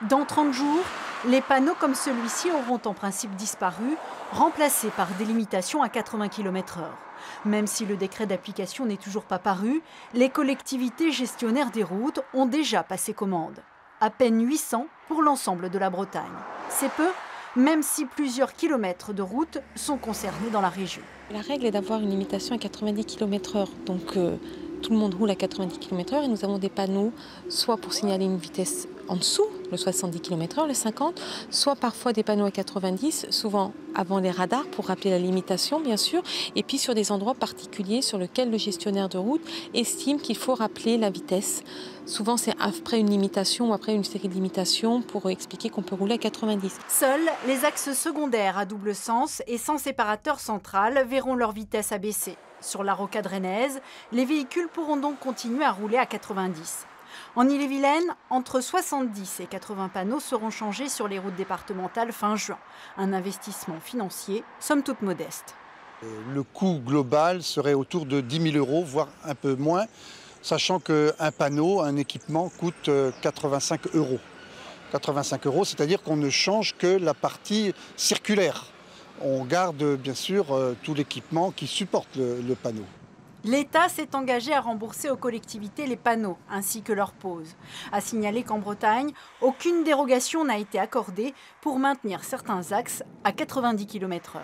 Dans 30 jours, les panneaux comme celui-ci auront en principe disparu, remplacés par des limitations à 80 km/h. Même si le décret d'application n'est toujours pas paru, les collectivités gestionnaires des routes ont déjà passé commande. À peine 800 pour l'ensemble de la Bretagne. C'est peu, même si plusieurs kilomètres de routes sont concernés dans la région. La règle est d'avoir une limitation à 90 km/h. Donc tout le monde roule à 90 km/h et nous avons des panneaux soit pour signaler une vitesse en dessous, le 70 km/h, le 50, soit parfois des panneaux à 90, souvent avant les radars pour rappeler la limitation bien sûr, et puis sur des endroits particuliers sur lesquels le gestionnaire de route estime qu'il faut rappeler la vitesse. Souvent c'est après une limitation ou après une série de limitations pour expliquer qu'on peut rouler à 90. Seuls les axes secondaires à double sens et sans séparateur central verront leur vitesse abaisser. Sur la rocade rennaise, les véhicules pourront donc continuer à rouler à 90. En Ille-et-Vilaine, entre 70 et 80 panneaux seront changés sur les routes départementales fin juin. Un investissement financier, somme toute modeste. Le coût global serait autour de 10 000 €, voire un peu moins, sachant qu'un panneau, un équipement coûte 85 €. 85 €, c'est-à-dire qu'on ne change que la partie circulaire. On garde bien sûr tout l'équipement qui supporte le panneau. L'État s'est engagé à rembourser aux collectivités les panneaux ainsi que leur pose. À signaler qu'en Bretagne, aucune dérogation n'a été accordée pour maintenir certains axes à 90 km/h.